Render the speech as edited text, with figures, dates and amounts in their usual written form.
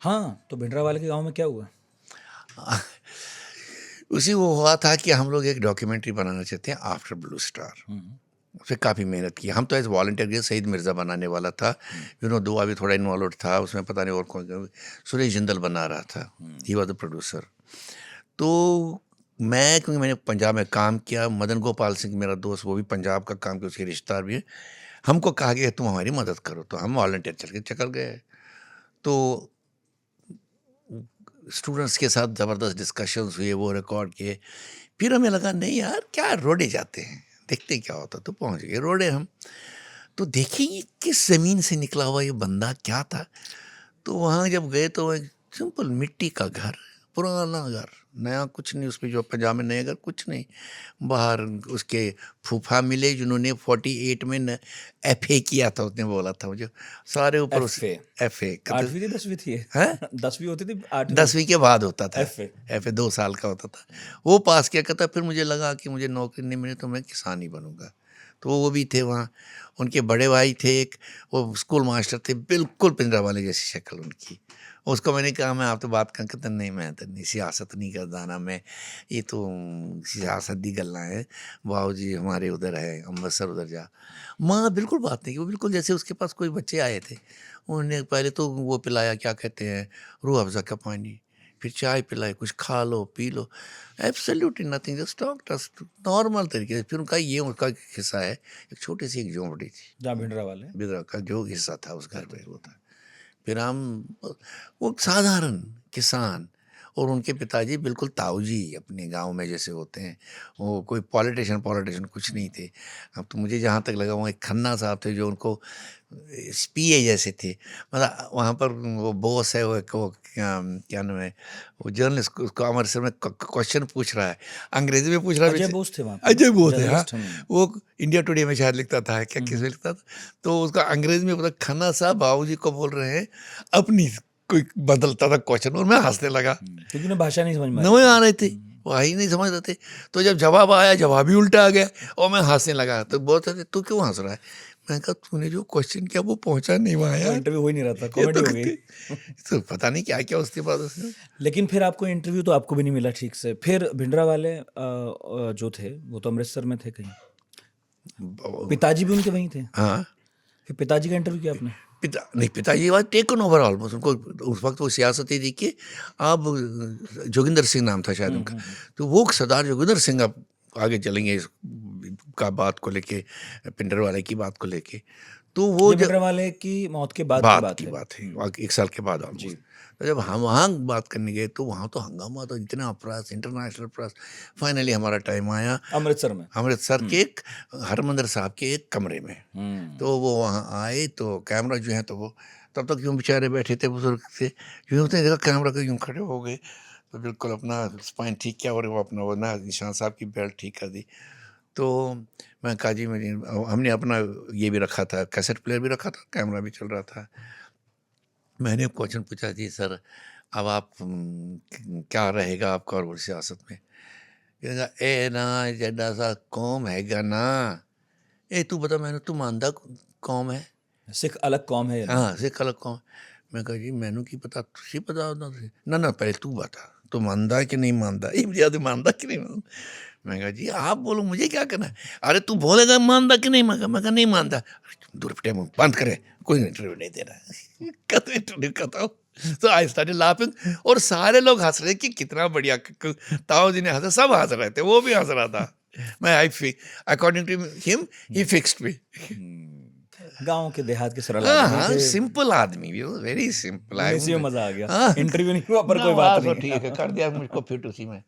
हाँ, तो भिंडरावाले के गाँव में क्या हुआ? उसी वो हुआ था कि हम लोग एक डॉक्यूमेंट्री बनाना चाहते हैं आफ्टर ब्लू स्टार। हुँ, फिर काफ़ी मेहनत की। हम तो एज़ वॉलंटियर गए, सईद मिर्ज़ा बनाने वाला था। दुआ भी थोड़ा इन्वॉल्व था उसमें, पता नहीं और कौन, सुरेश जिंदल बना रहा था। He was the producer. तो मैं, क्योंकि मैंने पंजाब में काम किया, मदन गोपाल सिंह मेरा दोस्त, वो भी पंजाब का काम किया, उसके रिश्तेदार भी हैं। हमको कहा गया तुम हमारी मदद करो, तो हम वॉलंटियर चल गए। तो स्टूडेंट्स के साथ ज़बरदस्त डिस्कशंस हुए, वो रिकॉर्ड किए। फिर हमें लगा नहीं यार, क्या रोडे जाते हैं, देखते क्या होता। तो पहुंच गए रोडे हम। तो देखें ये किस ज़मीन से निकला हुआ ये बंदा क्या था। तो वहाँ जब गए तो एक सिंपल मिट्टी का घर, पुराना घर, नया कुछ नहीं उसमें, जो पंजाब में नया घर कुछ नहीं। बाहर उसके फूफा मिले जिन्होंने 48 में FA किया था, उसने बोला था मुझे। सारे ऊपर उस एफए FA 8वीं थी 10वीं थी ये? है 10वीं होती थी 8वीं? 10वीं के बाद होता था। एफए। FA 2 साल का होता था। वो पास किया करता। फिर मुझे लगा कि मुझे नौकरी नहीं मिली तो मैं किसान ही बनूंगा। तो वो भी थे वहाँ। उनके बड़े भाई थे एक, वो स्कूल मास्टर थे, बिल्कुल भिंडरावाले जैसी शक्ल उनकी। उसको मैंने कहा मैं आपसे बात कर, कहते नहीं मैं तो नहीं सियासत नहीं करता ना मैं, ये तो सियासत दी गल्ला है, बाबू जी हमारे उधर है अमृतसर, उधर जा। माँ बिल्कुल बात नहीं की, वो बिल्कुल जैसे उसके पास कोई बच्चे आए थे। उन्होंने पहले तो वो पिलाया, क्या कहते हैं, रूह अफ़ज़ा का पानी, फिर चाय पिलाई, कुछ खा लो पी लो, absolutely nothing, just talk just normal तरीके से। फिर उनका ये उनका हिस्सा है, एक छोटी सी एक झोंपड़ी थी, जहाँ भिंडरावाले? बिदरा का जो हिस्सा था उस घर पे वो था। फिर हम, वो साधारण किसान, और उनके पिताजी बिल्कुल ताऊजी अपने गांव में जैसे होते हैं, वो कोई पॉलिटिशियन पॉलिटिशियन कुछ नहीं थे। अब तो मुझे जहाँ तक लगा वहाँ एक खन्ना साहब थे जो उनको PA जैसे थे। मतलब वहाँ पर वो बॉस है, वो एक वो क्या नाम है, वो जर्नलिस्ट, उसको अमृतसर में क्वेश्चन पूछ रहा है, अंग्रेजी में पूछ रहा है। अजय बोस थे वहाँ पे ना? अजय बोस है, हाँ। जर्नलिस्ट वो इंडिया टुडे में शायद लिखता था, क्या किस में लिखता था। तो उसका अंग्रेजी में पता, खन्ना साहब बाबूजी को बोल रहे हैं, अपनी कोई बदलता था क्वेश्चन, और मैं हंसने लगा। क्योंकि उन्हें भाषा नहीं समझ में नए आ रहे थे, हम्म। वो ही नहीं समझ रहे थे। तो जब जवाब आया, जवाब ही उल्टा आ गया, और मैं हंसने लगा। तो बोलते थे तू क्यों हंस रहा है? मैं कहा तूने जो क्वेश्चन किया वो पहुंचा नहीं वहाँ वो यार। इंटरव्यू हो ही नहीं रहा था, ये कॉमेडी तो हो गई। तो पता नहीं क्या क्या उसके बाद उसने। लेकिन फिर आपको इंटरव्यू तो आपको भी नहीं मिला ठीक से। फिर भिंडरावाले जो थे वो तो अमृतसर में थे कहीं, पिताजी भी उनके वहीं थे। हाँ, फिर पिताजी का इंटरव्यू किया आपने? पिताजी वाज टेकन ओवर ऑलमोस्ट। उनको उस वक्त वो सियासत ही देखिए। अब जोगिंदर सिंह नाम था शायद उनका। तो वो सरदार जोगिंदर सिंह, अब आगे चलेंगे इस का बात को लेके, पिंडरवाले की बात को लेके। तो वो ये भिंडरावाले की मौत के बाद की बात बात की है। बात है, वहाँ 1 साल के बाद जी। ऑलमोस्ट। तो जब हम वहाँ बात करने गए तो वहाँ तो हंगामा, तो इतना प्रेस, इंटरनेशनल प्रेस। फाइनली हमारा टाइम आया अमृतसर में? अमृतसर के एक हरमंदिर साहब के एक कमरे में। तो वो वहाँ आए तो कैमरा जो है, तो वो तब तक यूँ बेचारे बैठे थे, बुजुर्ग थे, यूँ उसने देखा कैमरा को, यूँ खड़े हो गए, तो बिल्कुल अपना स्पाइन ठीक किया, और वो अपना वो ना निशान साहब की बेल्ट ठीक कर दी। तो मैं कहा जी मुझे, हमने अपना ये भी रखा था, कैसेट प्लेयर भी रखा था, कैमरा भी चल रहा था। मैंने क्वेश्चन पूछा जी सर, अब आप क्या रहेगा आपका और सियासत में? कहता ए ना जड्डा सा कौम हैगा ना, ए तू बता, मैंने तू मानदा कौम है? सिख अलग कौम है या नहीं? हाँ सिख अलग कौम। मैं कहा जी मैनू की पता, तुसी बता दो। ना ना पहले तू बता, तू मानदा कि नहीं मानदा, ये मुझे याद मानदा कि नहीं मानदा। मैं कहा जी आप बोलो, मुझे क्या करना है? अरे तू बोलेगा मानदा कि नहीं? मैं कहा नहीं मानदा। दूर फटे मुंह बंद करे, कोई इंटरव्यू नहीं दे रहा है। कत इंटरव्यू करता हूँ। तो आई स्टार्टेड लाफिंग, और सारे लोग हंस रहे कि कितना बढ़िया। ताऊ जी ने हंसा, सब हंस रहे थे, वो भी हंस रहा था। मैं अकॉर्डिंग टू हिम ही फिक्स्ड मी। गांव के देहात के सरल हाँ आदमी हाँ, थे। सिंपल आदमी, वेरी सिंपल। इसी में मजा आ गया। हाँ, इंटरव्यू नहीं हुआ पर ना कोई बात तो नहीं। ठीक है, कर दिया मुझको फिट उसी में।